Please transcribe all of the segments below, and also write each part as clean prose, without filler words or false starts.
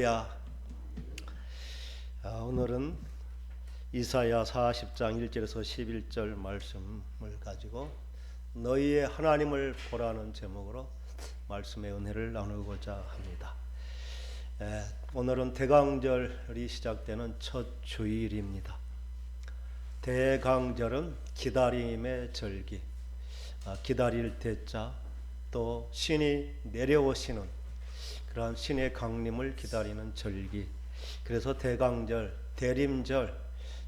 야, 오늘은 이사야 40장 1절에서 11절 말씀을 가지고 너희의 하나님을 보라는 제목으로 말씀의 은혜를 나누고자 합니다. 오늘은 대강절이 시작되는 첫 주일입니다. 대강절은 기다림의 절기, 기다릴 대자, 또 신이 내려오시는 그러한 신의 강림을 기다리는 절기, 그래서 대강절, 대림절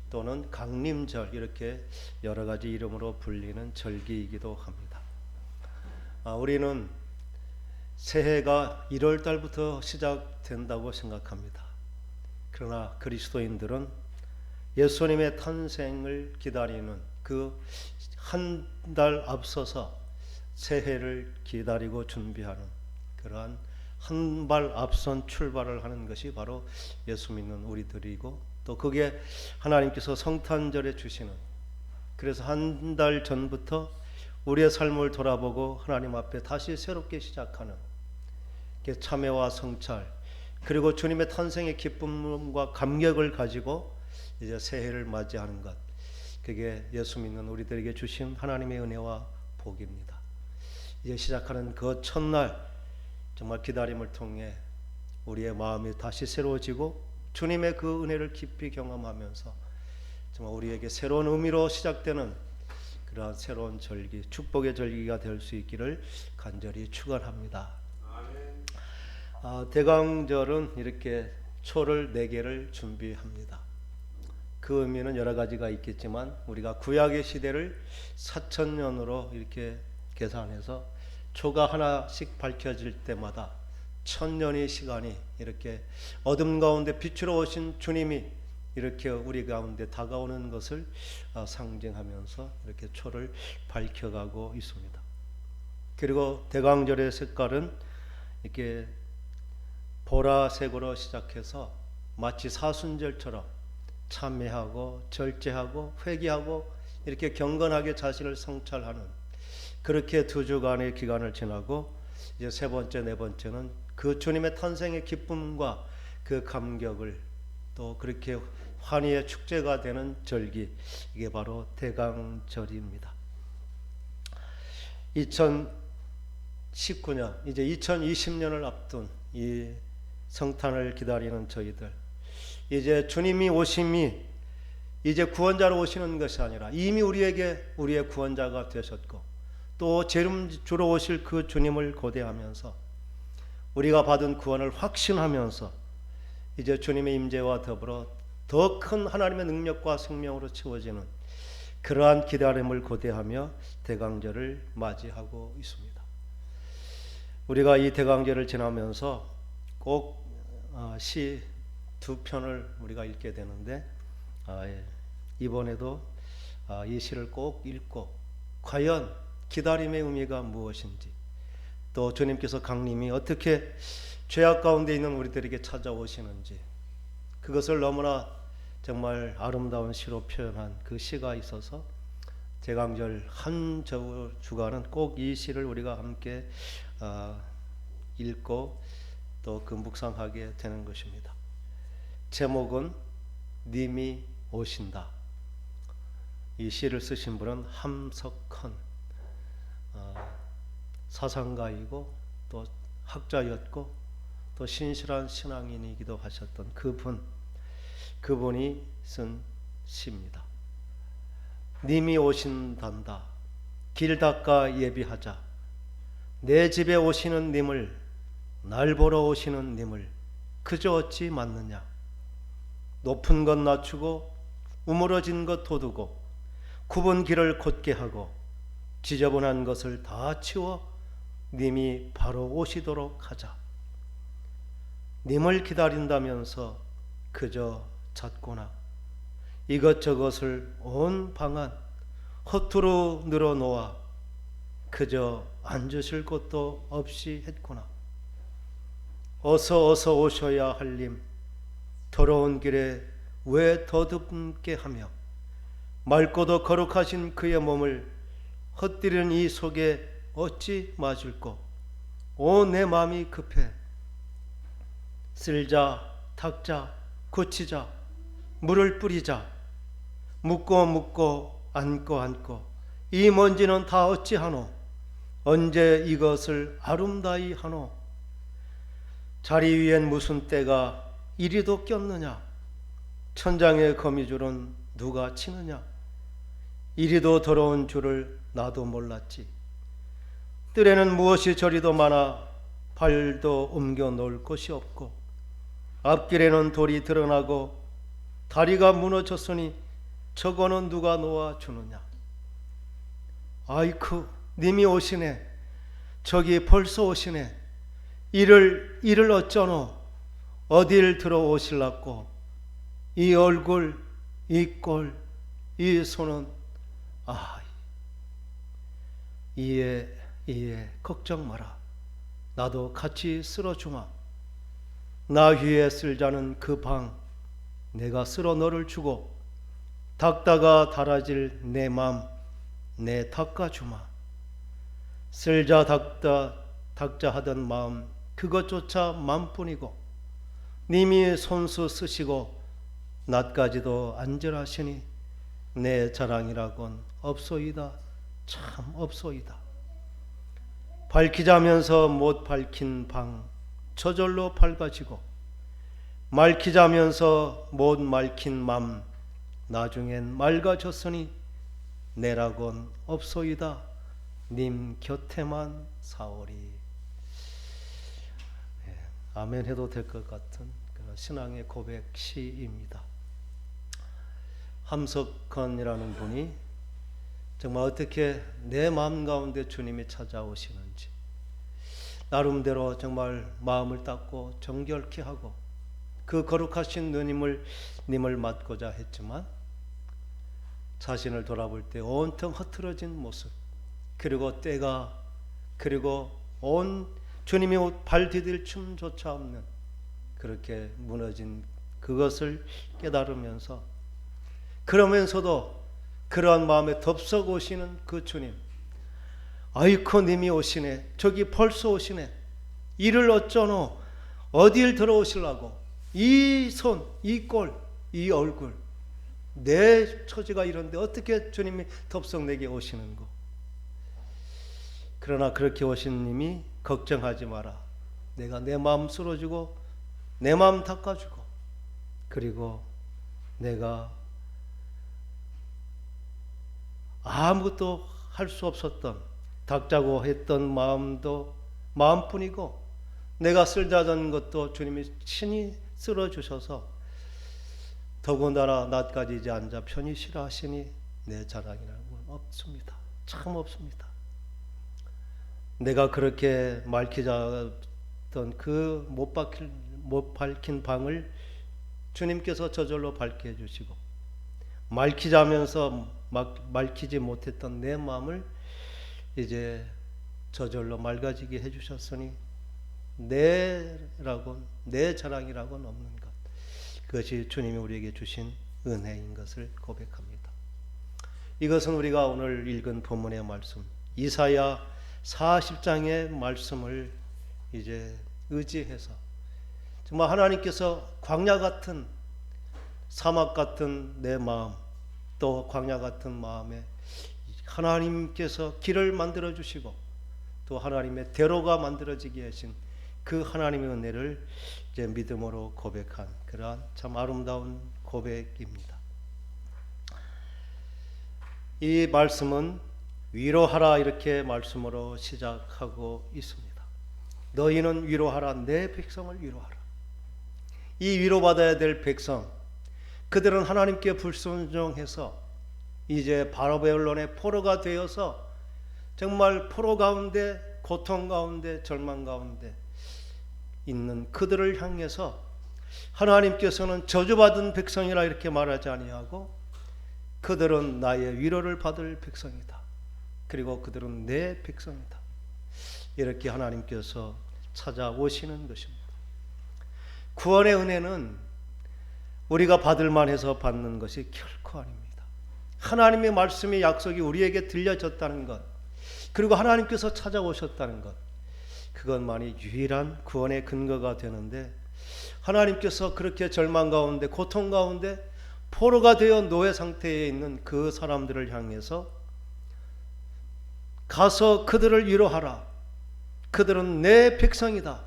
또는 강림절 이렇게 여러 가지 이름으로 불리는 절기이기도 합니다. 우리는 새해가 1월 달부터 시작된다고 생각합니다. 그러나 그리스도인들은 예수님의 탄생을 기다리는 그 한 달 앞서서 새해를 기다리고 준비하는 그러한 한 발 앞선 출발을 하는 것이 바로 예수 믿는 우리들이고, 또 그게 하나님께서 성탄절에 주시는, 그래서 한 달 전부터 우리의 삶을 돌아보고 하나님 앞에 다시 새롭게 시작하는 참회와 성찰, 그리고 주님의 탄생의 기쁨과 감격을 가지고 이제 새해를 맞이하는 것, 그게 예수 믿는 우리들에게 주신 하나님의 은혜와 복입니다. 이제 시작하는 그 첫날 정말 기다림을 통해 우리의 마음이 다시 새로워지고 주님의 그 은혜를 깊이 경험하면서 정말 우리에게 새로운 의미로 시작되는 그러한 새로운 절기, 축복의 절기가 될 수 있기를 간절히 축원합니다. 대강절은 이렇게 초를 4개를 준비합니다. 그 의미는 여러 가지가 있겠지만 우리가 구약의 시대를 4,000년으로 이렇게 계산해서 초가 하나씩 밝혀질 때마다 1000년의 시간이 이렇게 어둠 가운데 빛으로 오신 주님이 이렇게 우리 가운데 다가오는 것을 상징하면서 이렇게 초를 밝혀가고 있습니다. 그리고 대강절의 색깔은 이렇게 보라색으로 시작해서 마치 사순절처럼 참회하고 절제하고 회개하고 이렇게 경건하게 자신을 성찰하는, 그렇게 2주간의 기간을 지나고 이제 세 번째, 네 번째는 그 주님의 탄생의 기쁨과 그 감격을 또 그렇게 환희의 축제가 되는 절기, 이게 바로 대강절입니다. 2019년, 이제 2020년을 앞둔 이 성탄을 기다리는 저희들, 이제 주님이 오심이 이제 구원자로 오시는 것이 아니라 이미 우리에게 우리의 구원자가 되셨고, 또 재림주로 오실 그 주님을 고대하면서 우리가 받은 구원을 확신하면서 이제 주님의 임재와 더불어 더 큰 하나님의 능력과 생명으로 채워지는 그러한 기다림을 고대하며 대강절을 맞이하고 있습니다. 우리가 이 대강절을 지나면서 꼭 시 2편을 우리가 읽게 되는데, 이번에도 이 시를 꼭 읽고 과연 기다림의 의미가 무엇인지, 또 주님께서 강림이 어떻게 죄악 가운데 있는 우리들에게 찾아오시는지, 그것을 너무나 정말 아름다운 시로 표현한 그 시가 있어서 대강절 한 주간은 꼭 이 시를 우리가 함께 읽고 또 그 묵상하게 되는 것입니다. 제목은 님이 오신다. 이 시를 쓰신 분은 함석헌 사상가이고 또 학자였고 또 신실한 신앙인이기도 하셨던 그분이 쓴 시입니다. 님이 오신단다. 길 닦아 예비하자. 내 집에 오시는 님을, 날 보러 오시는 님을 그저 어찌 맞느냐. 높은 것 낮추고 우물어진 것 돋우고 굽은 길을 곧게 하고 지저분한 것을 다 치워 님이 바로 오시도록 하자. 님을 기다린다면서 그저 잤구나. 이것저것을 온 방안 허투루 늘어놓아 그저 앉으실 곳도 없이 했구나. 어서 오셔야 할 님, 더러운 길에 왜 더듬게 하며 맑고도 거룩하신 그의 몸을 헛디른 이 속에 어찌 맞을꼬. 오 내 마음이 급해 쓸자, 닦자, 고치자, 물을 뿌리자, 묻고 묻고 안고 안고 이 먼지는 다 어찌하노? 언제 이것을 아름다이 하노? 자리 위엔 무슨 때가 이리도 꼈느냐? 천장의 거미줄은 누가 치느냐? 이리도 더러운 줄을 나도 몰랐지. 뜰에는 무엇이 저리도 많아 발도 옮겨 놓을 곳이 없고 앞길에는 돌이 드러나고 다리가 무너졌으니 저거는 누가 놓아주느냐? 아이쿠, 님이 오시네. 저기 벌써 오시네. 이를 어쩌노? 어딜 들어오실라고? 이 얼굴, 이 꼴, 이 손은 이에 걱정 마라. 나도 같이 쓸어주마. 나 위에 쓸자는 그 방 내가 쓸어 너를 주고 닦다가 닳아질 내 맘 내 닦아주마. 쓸자 닦자 하던 마음 그것조차 맘뿐이고 님이 손수 쓰시고 낮까지도 안절하시니 내 자랑이라곤 없소이다. 참 없소이다. 밝히자면서 못 밝힌 방 저절로 밝아지고 맑히자면서 못 맑힌 맘 나중엔 맑아졌으니 내라곤 없소이다. 님 곁에만 사오리. 아멘 해도 될 것 같은 그런 신앙의 고백 시입니다. 함석헌이라는 분이 정말 어떻게 내 마음 가운데 주님이 찾아오시는지 나름대로 정말 마음을 닦고 정결케 하고 그 거룩하신 님을 맡고자 했지만 자신을 돌아볼 때 온통 흐트러진 모습 그리고 때가 그리고 온 주님이 발 디딜 춤조차 없는 그렇게 무너진 그것을 깨달으면서 그러면서도 그러한 마음에 덥석 오시는 그 주님 아이코 님이 오시네. 저기 벌써 오시네. 이를 어쩌노? 어딜 들어오시려고? 이 손, 이 꼴, 이 얼굴 내 처지가 이런데 어떻게 주님이 덥석 내게 오시는고? 그러나 그렇게 오신 님이 걱정하지 마라. 내가 내 마음 쓸어주고 내 마음 닦아주고 그리고 내가 아무것도 할 수 없었던 닦자고 했던 마음도 마음뿐이고 내가 쓸자던 것도 주님이 친히 쓸어주셔서 더군다나 낮까지 이제 앉아 편히 쉬라 하시니 내 자랑이라는 건 없습니다. 참 없습니다. 내가 그렇게 밝히자던 그 못 밝힌 방을 주님께서 저절로 밝게 해주시고 밝히자면서 밝히지 못했던 내 마음을 이제 저절로 맑아지게 해주셨으니 내 자랑이라고는 없는 것. 그것이 주님이 우리에게 주신 은혜인 것을 고백합니다. 이것은 우리가 오늘 읽은 본문의 말씀 이사야 40장의 말씀을 이제 의지해서 정말 하나님께서 광야 같은 사막 같은 내 마음 또 광야 같은 마음에 하나님께서 길을 만들어 주시고 또 하나님의 대로가 만들어지게 하신 그 하나님의 은혜를 이제 믿음으로 고백한 그러한 참 아름다운 고백입니다. 이 말씀은 위로하라 이렇게 말씀으로 시작하고 있습니다. 너희는 위로하라. 내 백성을 위로하라. 이 위로받아야 될 백성 그들은 하나님께 불순종해서 이제 바벨론의 포로가 되어서 정말 포로 가운데 고통 가운데 절망 가운데 있는 그들을 향해서 하나님께서는 저주받은 백성이라 이렇게 말하지 아니하고 그들은 나의 위로를 받을 백성이다. 그리고 그들은 내 백성이다. 이렇게 하나님께서 찾아오시는 것입니다. 구원의 은혜는 우리가 받을 만해서 받는 것이 결코 아닙니다. 하나님의 말씀의 약속이 우리에게 들려졌다는 것 그리고 하나님께서 찾아오셨다는 것 그것만이 유일한 구원의 근거가 되는데 하나님께서 그렇게 절망 가운데 고통 가운데 포로가 되어 노예 상태에 있는 그 사람들을 향해서 가서 그들을 위로하라. 그들은 내 백성이다.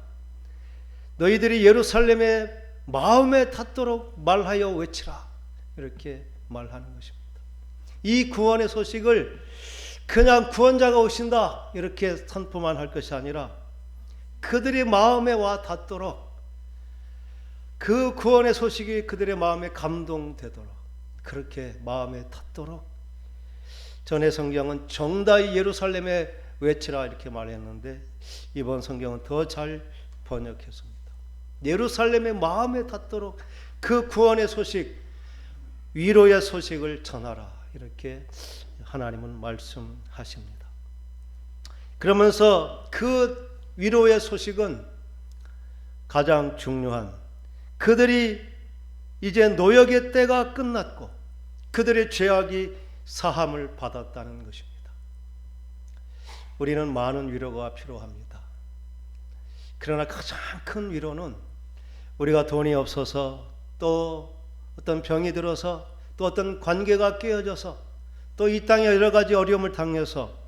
너희들이 예루살렘에 마음에 닿도록 말하여 외치라. 이렇게 말하는 것입니다. 이 구원의 소식을 그냥 구원자가 오신다 이렇게 선포만 할 것이 아니라 그들이 마음에 와 닿도록, 그 구원의 소식이 그들의 마음에 감동되도록, 그렇게 마음에 닿도록. 전에 성경은 정다이 예루살렘에 외치라 이렇게 말했는데 이번 성경은 더 잘 번역했습니다. 예루살렘의 마음에 닿도록 그 구원의 소식, 위로의 소식을 전하라 이렇게 하나님은 말씀하십니다. 그러면서 그 위로의 소식은 가장 중요한, 그들이 이제 노역의 때가 끝났고 그들의 죄악이 사함을 받았다는 것입니다. 우리는 많은 위로가 필요합니다. 그러나 가장 큰 위로는 우리가 돈이 없어서, 또 어떤 병이 들어서, 또 어떤 관계가 깨어져서, 또 이 땅에 여러 가지 어려움을 당해서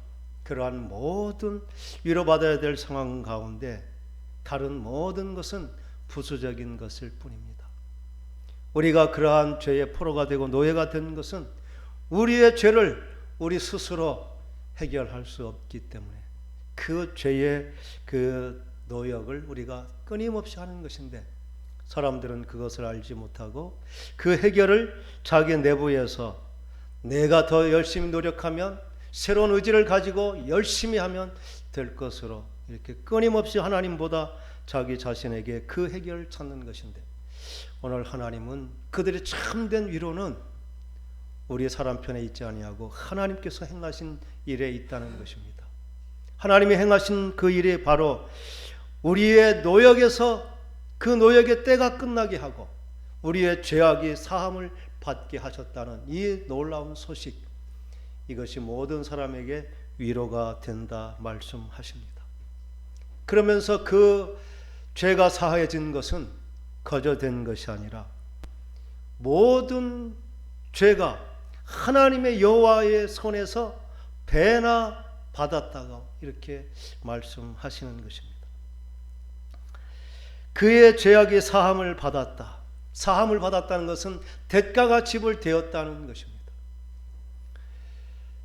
그러한 모든 위로받아야 될 상황 가운데 다른 모든 것은 부수적인 것일 뿐입니다. 우리가 그러한 죄의 포로가 되고 노예가 된 것은 우리의 죄를 우리 스스로 해결할 수 없기 때문에 그 죄의 그 노역을 우리가 끊임없이 하는 것인데, 사람들은 그것을 알지 못하고 그 해결을 자기 내부에서 내가 더 열심히 노력하면, 새로운 의지를 가지고 열심히 하면 될 것으로 이렇게 끊임없이 하나님보다 자기 자신에게 그 해결을 찾는 것인데, 오늘 하나님은 그들의 참된 위로는 우리 사람 편에 있지 아니하고 하나님께서 행하신 일에 있다는 것입니다. 하나님이 행하신 그 일이 바로 우리의 노역에서 그 노역의 때가 끝나게 하고 우리의 죄악이 사함을 받게 하셨다는 이 놀라운 소식, 이것이 모든 사람에게 위로가 된다 말씀하십니다. 그러면서 그 죄가 사해진 것은 거저된 것이 아니라 모든 죄가 하나님의 여호와의 손에서 배나 받았다고 이렇게 말씀하시는 것입니다. 그의 죄악이 사함을 받았다. 사함을 받았다는 것은 대가가 지불되었다는 것입니다.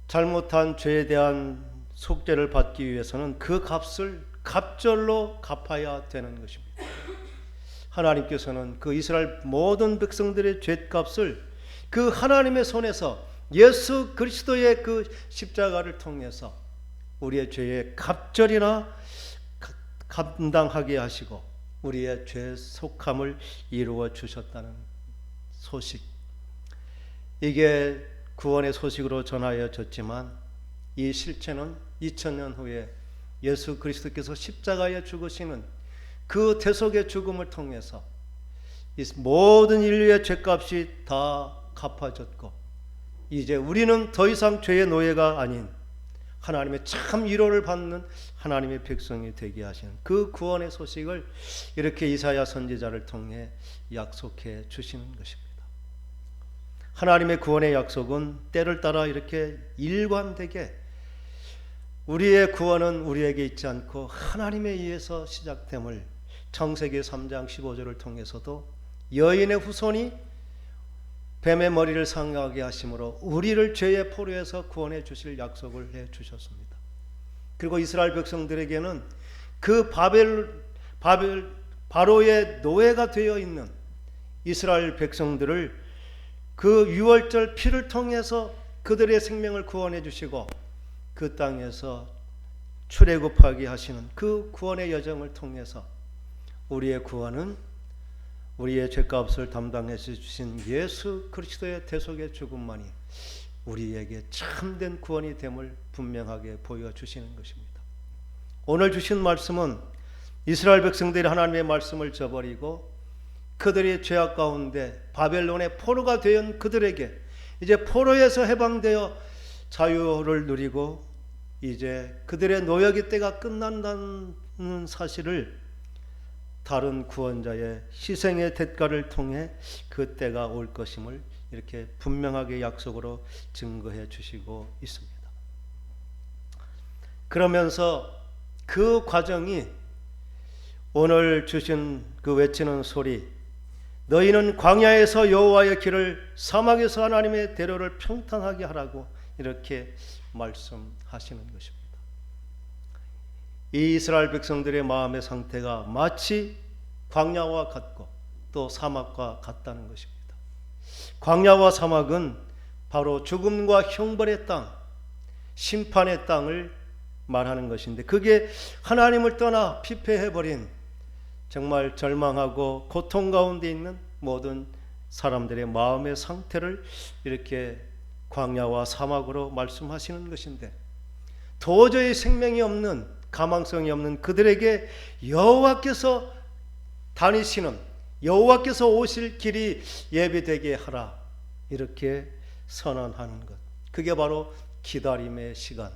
잘못한 죄에 대한 속죄를 받기 위해서는 그 값을 갑절로 갚아야 되는 것입니다. 하나님께서는 그 이스라엘 모든 백성들의 죄값을 그 하나님의 손에서 예수 그리스도의 그 십자가를 통해서 우리의 죄의 갑절이나 감당하게 하시고 우리의 죄 속함을 이루어 주셨다는 소식, 이게 구원의 소식으로 전하여졌지만 이 실체는 2000년 후에 예수 그리스도께서 십자가에 죽으시는 그 대속의 죽음을 통해서 이 모든 인류의 죄값이 다 갚아졌고 이제 우리는 더 이상 죄의 노예가 아닌 하나님의 참 위로를 받는 하나님의 백성이 되게 하시는 그 구원의 소식을 이렇게 이사야 선지자를 통해 약속해 주시는 것입니다. 하나님의 구원의 약속은 때를 따라 이렇게 일관되게 우리의 구원은 우리에게 있지 않고 하나님에 의해서 시작됨을 창세기 3장 15절을 통해서도 여인의 후손이 뱀의 머리를 상하게 하심으로 우리를 죄의 포로에서 구원해 주실 약속을 해 주셨습니다. 그리고 이스라엘 백성들에게는 그 바로의 노예가 되어 있는 이스라엘 백성들을 그 유월절 피를 통해서 그들의 생명을 구원해 주시고 그 땅에서 출애굽하게 하시는 그 구원의 여정을 통해서 우리의 구원은 우리의 죄값을 담당해서 주신 예수 그리스도의 대속의 죽음만이 우리에게 참된 구원이 됨을 분명하게 보여주시는 것입니다. 오늘 주신 말씀은 이스라엘 백성들이 하나님의 말씀을 저버리고 그들의 죄악 가운데 바벨론의 포로가 된 그들에게 이제 포로에서 해방되어 자유를 누리고 이제 그들의 노역의 때가 끝난다는 사실을 다른 구원자의 희생의 대가를 통해 그 때가 올 것임을 이렇게 분명하게 약속으로 증거해 주시고 있습니다. 그러면서 그 과정이 오늘 주신 그 외치는 소리, 너희는 광야에서 여호와의 길을, 사막에서 하나님의 대로를 평탄하게 하라고 이렇게 말씀하시는 것입니다. 이 이스라엘 백성들의 마음의 상태가 마치 광야와 같고 또 사막과 같다는 것입니다. 광야와 사막은 바로 죽음과 형벌의 땅, 심판의 땅을 말하는 것인데, 그게 하나님을 떠나 피폐해버린 정말 절망하고 고통 가운데 있는 모든 사람들의 마음의 상태를 이렇게 광야와 사막으로 말씀하시는 것인데, 도저히 생명이 없는, 가망성이 없는 그들에게 여호와께서 다니시는, 여호와께서 오실 길이 예비되게 하라, 이렇게 선언하는 것, 그게 바로 기다림의 시간,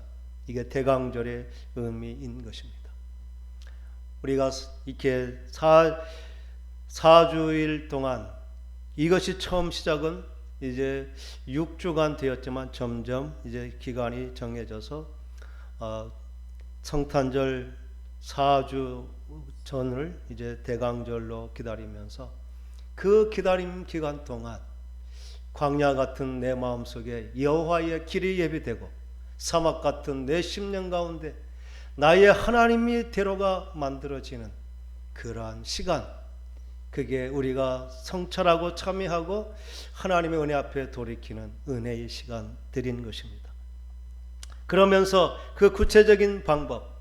이게 대강절의 의미인 것입니다. 우리가 이렇게 4주일 동안, 이것이 처음 시작은 이제 6주간 되었지만 점점 이제 기간이 정해져서 성탄절 4주 전을 이제 대강절로 기다리면서, 그 기다림 기간 동안 광야 같은 내 마음속에 여호와의 길이 예비되고 사막 같은 내 심령 가운데 나의 하나님이 대로가 만들어지는 그러한 시간, 그게 우리가 성찰하고 참여하고 하나님의 은혜 앞에 돌이키는 은혜의 시간들인 것입니다. 그러면서 그 구체적인 방법,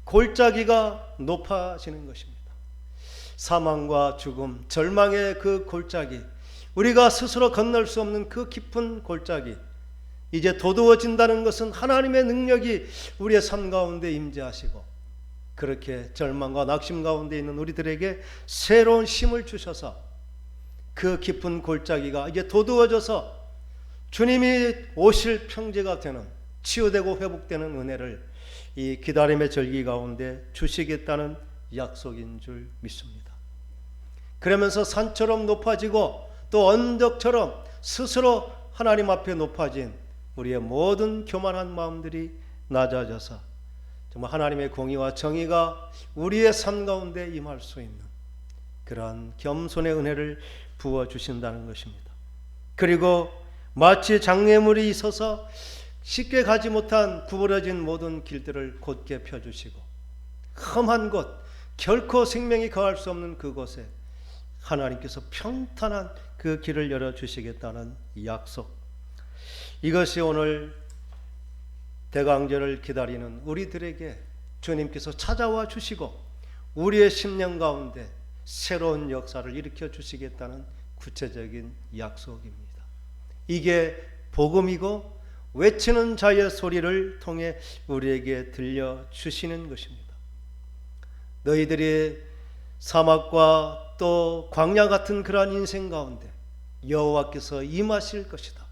골짜기가 높아지는 것입니다. 사망과 죽음, 절망의 그 골짜기, 우리가 스스로 건널 수 없는 그 깊은 골짜기, 이제 도두어진다는 것은 하나님의 능력이 우리의 삶 가운데 임재하시고, 그렇게 절망과 낙심 가운데 있는 우리들에게 새로운 힘을 주셔서 그 깊은 골짜기가 이제 도두어져서 주님이 오실 평지가 되는, 치유되고 회복되는 은혜를 이 기다림의 절기 가운데 주시겠다는 약속인 줄 믿습니다. 그러면서 산처럼 높아지고 또 언덕처럼 스스로 하나님 앞에 높아진 우리의 모든 교만한 마음들이 낮아져서 정말 하나님의 공의와 정의가 우리의 삶 가운데 임할 수 있는 그러한 겸손의 은혜를 부어주신다는 것입니다. 그리고 마치 장애물이 있어서 쉽게 가지 못한 구부러진 모든 길들을 곧게 펴주시고, 험한 곳, 결코 생명이 거할 수 없는 그곳에 하나님께서 평탄한 그 길을 열어주시겠다는 약속, 이것이 오늘 대강절을 기다리는 우리들에게 주님께서 찾아와 주시고 우리의 심령 가운데 새로운 역사를 일으켜 주시겠다는 구체적인 약속입니다. 이게 복음이고 외치는 자의 소리를 통해 우리에게 들려주시는 것입니다. 너희들이 사막과 또 광야 같은 그러한 인생 가운데 여호와께서 임하실 것이다.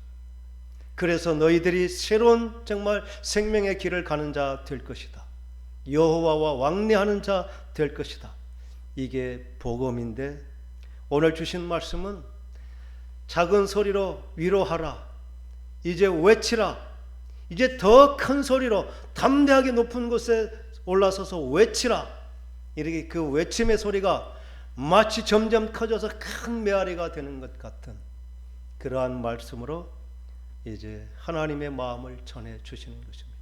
그래서 너희들이 새로운 정말 생명의 길을 가는 자 될 것이다. 여호와와 왕래하는 자 될 것이다. 이게 복음인데, 오늘 주신 말씀은 작은 소리로 위로하라, 이제 외치라, 이제 더 큰 소리로 담대하게 높은 곳에 올라서서 외치라, 이렇게 그 외침의 소리가 마치 점점 커져서 큰 메아리가 되는 것 같은 그러한 말씀으로 이제 하나님의 마음을 전해 주시는 것입니다.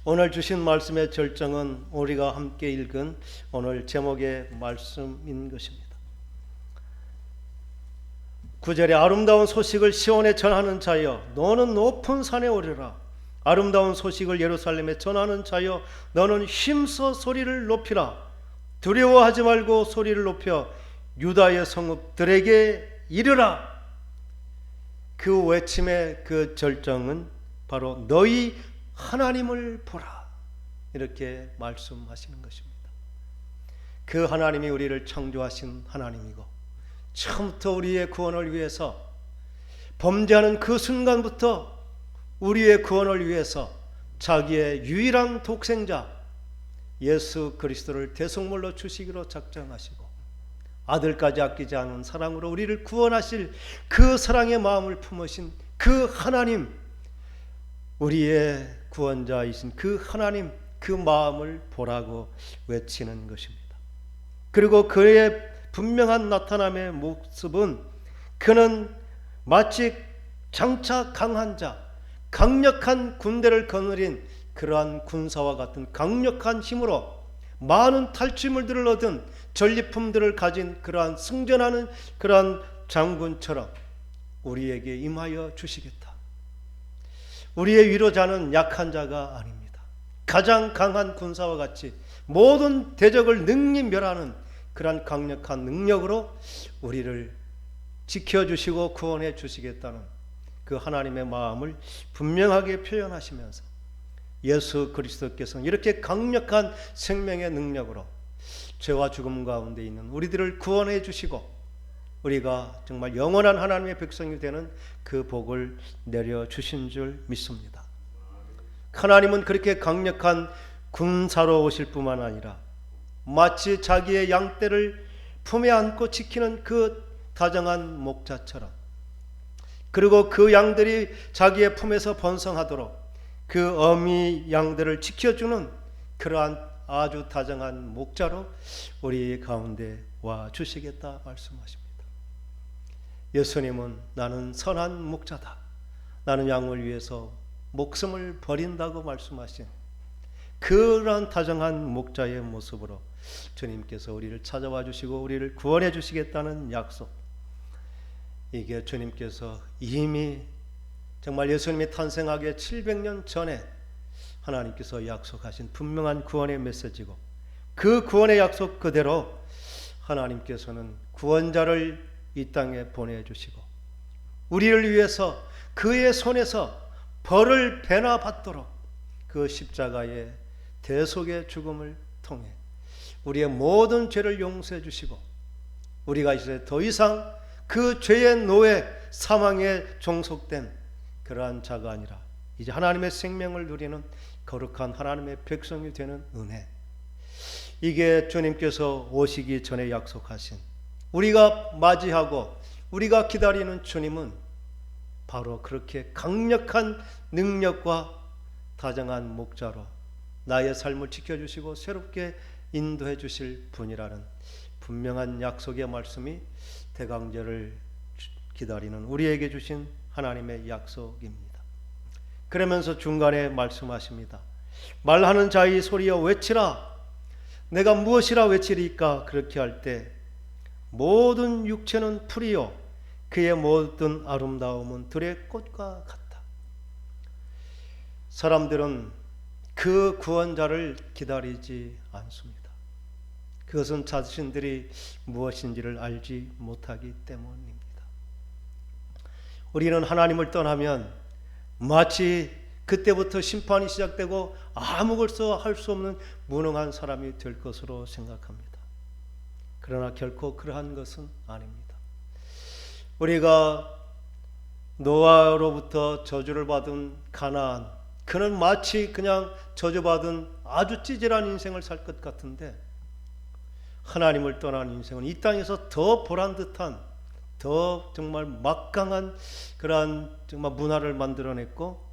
오늘 주신 말씀의 절정은 우리가 함께 읽은 오늘 제목의 말씀인 것입니다. 9절에 아름다운 소식을 시온에 전하는 자여 너는 높은 산에 오르라. 아름다운 소식을 예루살렘에 전하는 자여 너는 힘써 소리를 높이라. 두려워하지 말고 소리를 높여 유다의 성읍들에게 이르라. 그 외침의 그 절정은 바로 너희 하나님을 보라, 이렇게 말씀하시는 것입니다. 그 하나님이 우리를 창조하신 하나님이고 처음부터 우리의 구원을 위해서, 범죄하는 그 순간부터 우리의 구원을 위해서 자기의 유일한 독생자 예수 그리스도를 대속물로 주시기로 작정하시고 아들까지 아끼지 않은 사랑으로 우리를 구원하실 그 사랑의 마음을 품으신 그 하나님, 우리의 구원자이신 그 하나님, 그 마음을 보라고 외치는 것입니다. 그리고 그의 분명한 나타남의 모습은 그는 마치 장차 강한 자, 강력한 군대를 거느린 그러한 군사와 같은 강력한 힘으로 많은 탈취물들을 얻은 전리품들을 가진 그러한 승전하는 그러한 장군처럼 우리에게 임하여 주시겠다. 우리의 위로자는 약한 자가 아닙니다. 가장 강한 군사와 같이 모든 대적을 능히 멸하는 그러한 강력한 능력으로 우리를 지켜주시고 구원해 주시겠다는 그 하나님의 마음을 분명하게 표현하시면서 예수 그리스도께서는 이렇게 강력한 생명의 능력으로 죄와 죽음 가운데 있는 우리들을 구원해 주시고 우리가 정말 영원한 하나님의 백성이 되는 그 복을 내려주신 줄 믿습니다. 하나님은 그렇게 강력한 군사로 오실 뿐만 아니라 마치 자기의 양떼를 품에 안고 지키는 그 다정한 목자처럼, 그리고 그 양들이 자기의 품에서 번성하도록 그 어미 양들을 지켜주는 그러한 아주 다정한 목자로 우리 가운데 와 주시겠다 말씀하십니다. 예수님은 나는 선한 목자다, 나는 양을 위해서 목숨을 버린다고 말씀하신 그러한 다정한 목자의 모습으로 주님께서 우리를 찾아와 주시고 우리를 구원해 주시겠다는 약속, 이게 주님께서 이미 정말 예수님이 탄생하기 700년 전에 하나님께서 약속하신 분명한 구원의 메시지고, 그 구원의 약속 그대로 하나님께서는 구원자를 이 땅에 보내주시고 우리를 위해서 그의 손에서 벌을 배나 받도록 그 십자가의 대속의 죽음을 통해 우리의 모든 죄를 용서해 주시고 우리가 이제 더 이상 그 죄의 노예 사망에 종속된 그러한 자가 아니라 이제 하나님의 생명을 누리는 거룩한 하나님의 백성이 되는 은혜, 이게 주님께서 오시기 전에 약속하신, 우리가 맞이하고 우리가 기다리는 주님은 바로 그렇게 강력한 능력과 다정한 목자로 나의 삶을 지켜주시고 새롭게 인도해 주실 분이라는 분명한 약속의 말씀이 대강절을 기다리는 우리에게 주신 하나님의 약속입니다. 그러면서 중간에 말씀하십니다. 말하는 자의 소리여 외치라. 내가 무엇이라 외치리까? 그렇게 할 때 모든 육체는 풀이요 그의 모든 아름다움은 들의 꽃과 같다. 사람들은 그 구원자를 기다리지 않습니다. 그것은 자신들이 무엇인지를 알지 못하기 때문입니다. 우리는 하나님을 떠나면 마치 그때부터 심판이 시작되고 아무것도 할 수 없는 무능한 사람이 될 것으로 생각합니다. 그러나 결코 그러한 것은 아닙니다. 우리가 노아로부터 저주를 받은 가나안, 그는 마치 그냥 저주받은 아주 찌질한 인생을 살 것 같은데, 하나님을 떠난 인생은 이 땅에서 더 보란듯한, 더 정말 막강한 그러한 정말 문화를 만들어냈고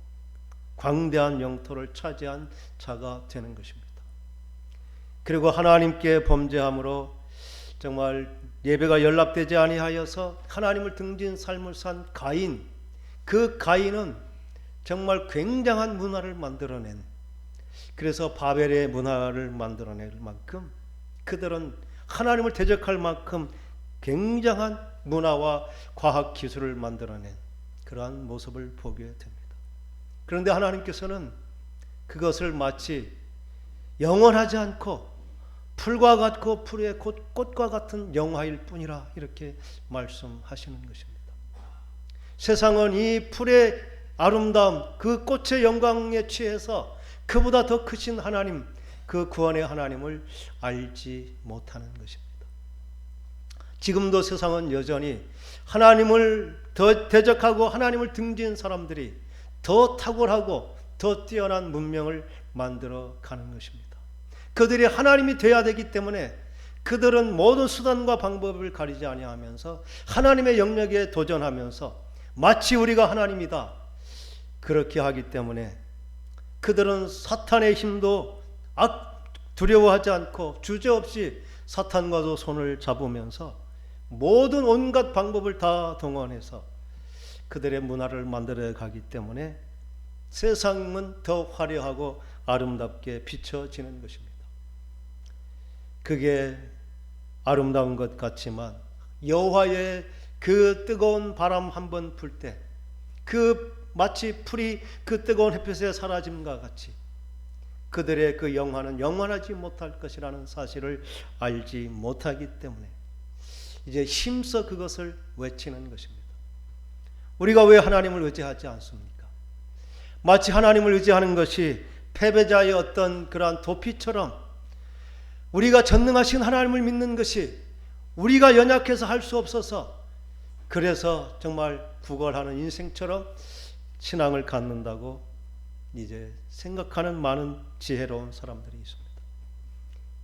광대한 영토를 차지한 자가 되는 것입니다. 그리고 하나님께 범죄함으로 정말 예배가 연락되지 아니하여서 하나님을 등진 삶을 산 가인, 그 가인은 정말 굉장한 문화를 만들어낸, 그래서 바벨의 문화를 만들어낼 만큼 그들은 하나님을 대적할 만큼 굉장한 문화와 과학 기술을 만들어낸 그러한 모습을 보게 됩니다. 그런데 하나님께서는 그것을 마치 영원하지 않고 풀과 같고 풀의 꽃과 같은 영화일 뿐이라 이렇게 말씀하시는 것입니다. 세상은 이 풀의 아름다움, 그 꽃의 영광에 취해서 그보다 더 크신 하나님, 그 구원의 하나님을 알지 못하는 것입니다. 지금도 세상은 여전히 하나님을 더 대적하고 하나님을 등진 사람들이 더 탁월하고 더 뛰어난 문명을 만들어 가는 것입니다. 그들이 하나님이 되어야 되기 때문에 그들은 모든 수단과 방법을 가리지 아니하면서 하나님의 영역에 도전하면서 마치 우리가 하나님이다 그렇게 하기 때문에 그들은 사탄의 힘도 두려워하지 않고 주저없이 사탄과도 손을 잡으면서 모든 온갖 방법을 다 동원해서 그들의 문화를 만들어 가기 때문에 세상은 더 화려하고 아름답게 비춰지는 것입니다. 그게 아름다운 것 같지만 여호와의 그 뜨거운 바람 한번 불 때 그 마치 풀이 그 뜨거운 햇볕에 사라짐과 같이 그들의 그 영화는 영원하지 못할 것이라는 사실을 알지 못하기 때문에 이제 힘써 그것을 외치는 것입니다. 우리가 왜 하나님을 의지하지 않습니까? 마치 하나님을 의지하는 것이 패배자의 어떤 그러한 도피처럼 우리가 전능하신 하나님을 믿는 것이 우리가 연약해서 할 수 없어서 그래서 정말 구걸하는 인생처럼 신앙을 갖는다고 이제 생각하는 많은 지혜로운 사람들이 있습니다.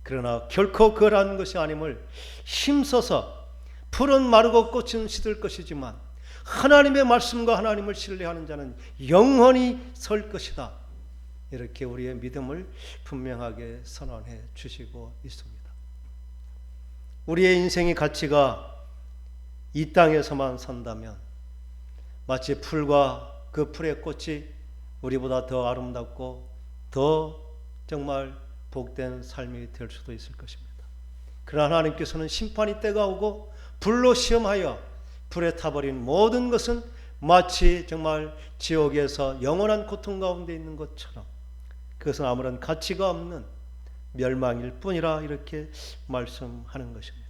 그러나 결코 그러한 것이 아님을 힘써서 풀은 마르고 꽃은 시들 것이지만 하나님의 말씀과 하나님을 신뢰하는 자는 영원히 설 것이다. 이렇게 우리의 믿음을 분명하게 선언해 주시고 있습니다. 우리의 인생의 가치가 이 땅에서만 산다면 마치 풀과 그 풀의 꽃이 우리보다 더 아름답고 더 정말 복된 삶이 될 수도 있을 것입니다. 그러나 하나님께서는 심판의 때가 오고 불로 시험하여 불에 타버린 모든 것은 마치 정말 지옥에서 영원한 고통 가운데 있는 것처럼 그것은 아무런 가치가 없는 멸망일 뿐이라 이렇게 말씀하는 것입니다.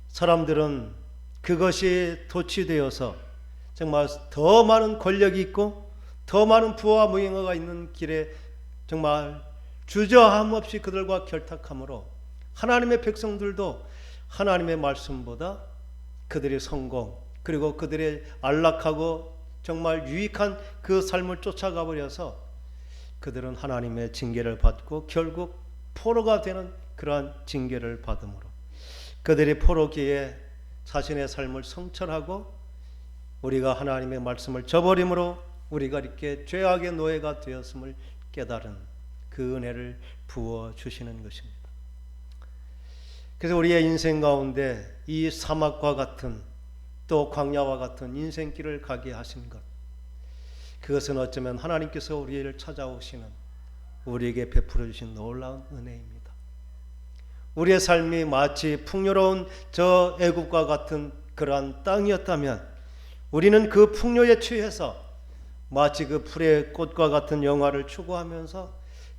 사람들은 그것이 도취되어서 정말 더 많은 권력이 있고 더 많은 부와 무용어가 있는 길에 정말 주저함 없이 그들과 결탁함으로 하나님의 백성들도 하나님의 말씀보다 그들의 성공 그리고 그들의 안락하고 정말 유익한 그 삶을 쫓아가 버려서 그들은 하나님의 징계를 받고 결국 포로가 되는 그러한 징계를 받음으로 그들이 포로기에 자신의 삶을 성철하고 우리가 하나님의 말씀을 저버림으로 우리가 이렇게 죄악의 노예가 되었음을 깨달은 그 은혜를 부어주시는 것입니다. 그래서 우리의 인생 가운데 이 사막과 같은 또 광야와 같은 인생길을 가게 하신 것 그것은 어쩌면 하나님께서 우리를 찾아오시는 우리에게 베풀어 주신 놀라운 은혜입니다. 우리의 삶이 마치 풍요로운 저 애굽과 같은 그러한 땅이었다면 우리는 그 풍요에 취해서 마치 그 풀의 꽃과 같은 영화를 추구하면서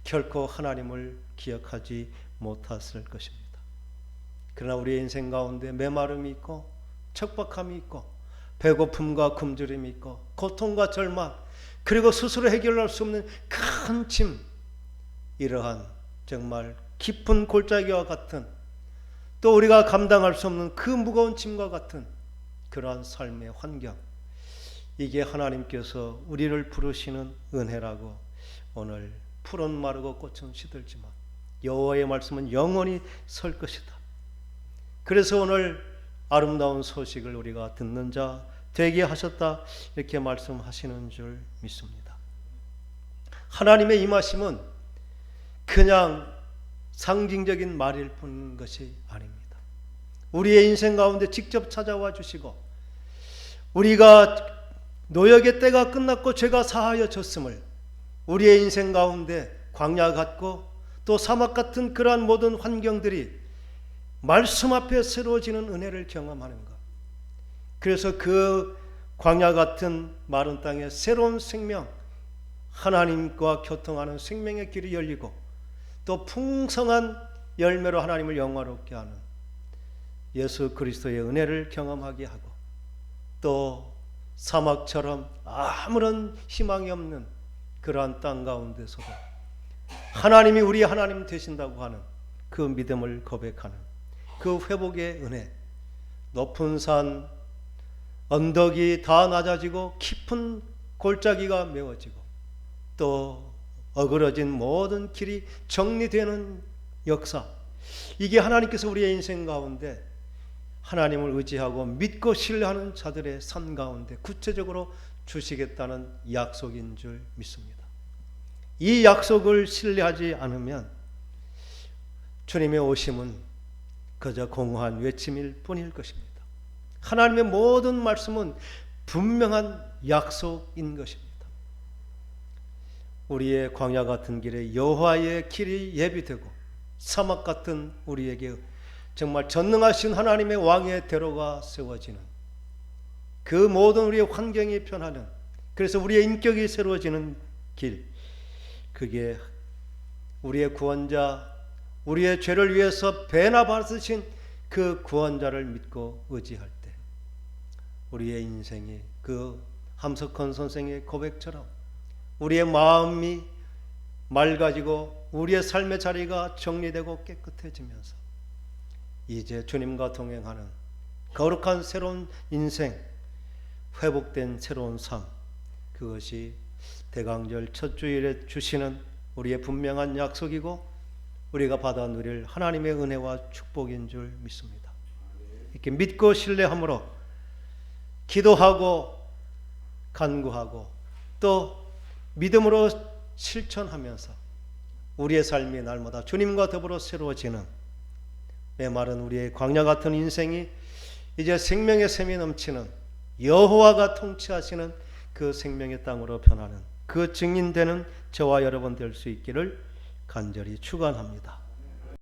결코 하나님을 기억하지 못했을 것입니다. 그러나 우리의 인생 가운데 메마름이 있고 척박함이 있고 배고픔과 굶주림이 있고 고통과 절망 그리고 스스로 해결할 수 없는 큰 짐 이러한 정말 깊은 골짜기와 같은 또 우리가 감당할 수 없는 그 무거운 짐과 같은 그러한 삶의 환경 이게 하나님께서 우리를 부르시는 은혜라고 오늘 풀은 마르고 꽃은 시들지만 여호와의 말씀은 영원히 설 것이다. 그래서 오늘 아름다운 소식을 우리가 듣는 자 되게 하셨다 이렇게 말씀하시는 줄 믿습니다. 하나님의 임하심은 그냥 상징적인 말일 뿐인 것이 아닙니다. 우리의 인생 가운데 직접 찾아와 주시고 우리가 노역의 때가 끝났고 죄가 사하여졌음을 우리의 인생 가운데 광야 같고 또 사막 같은 그러한 모든 환경들이 말씀 앞에 새로워지는 은혜를 경험하는 것. 그래서 그 광야 같은 마른 땅에 새로운 생명, 하나님과 교통하는 생명의 길이 열리고 또 풍성한 열매로 하나님을 영화롭게 하는 예수 그리스도의 은혜를 경험하게 하고 또 사막처럼 아무런 희망이 없는 그러한 땅 가운데서도 하나님이 우리 하나님 되신다고 하는 그 믿음을 고백하는 그 회복의 은혜, 높은 산 언덕이 다 낮아지고 깊은 골짜기가 메워지고 또 어그러진 모든 길이 정리되는 역사, 이게 하나님께서 우리의 인생 가운데 하나님을 의지하고 믿고 신뢰하는 자들의 삶 가운데 구체적으로 주시겠다는 약속인 줄 믿습니다. 이 약속을 신뢰하지 않으면 주님의 오심은 그저 공허한 외침일 뿐일 것입니다. 하나님의 모든 말씀은 분명한 약속인 것입니다. 우리의 광야 같은 길에 여호와의 길이 예비되고 사막 같은 우리에게 정말 전능하신 하나님의 왕의 대로가 세워지는, 그 모든 우리의 환경이 변하는, 그래서 우리의 인격이 새로워지는 길, 그게 우리의 구원자, 우리의 죄를 위해서 배나 받으신 그 구원자를 믿고 의지할 때 우리의 인생이 그 함석헌 선생의 고백처럼 우리의 마음이 맑아지고 우리의 삶의 자리가 정리되고 깨끗해지면서 이제 주님과 동행하는 거룩한 새로운 인생, 회복된 새로운 삶, 그것이 대강절 첫 주일에 주시는 우리의 분명한 약속이고 우리가 받아 누릴 하나님의 은혜와 축복인 줄 믿습니다. 이렇게 믿고 신뢰함으로 기도하고 간구하고 또 믿음으로 실천하면서 우리의 삶이 날마다 주님과 더불어 새로워지는, 메마른 우리의 광야 같은 인생이 이제 생명의 샘이 넘치는, 여호와가 통치하시는 그 생명의 땅으로 변하는, 그 증인되는 저와 여러분 될 수 있기를 간절히 축원합니다.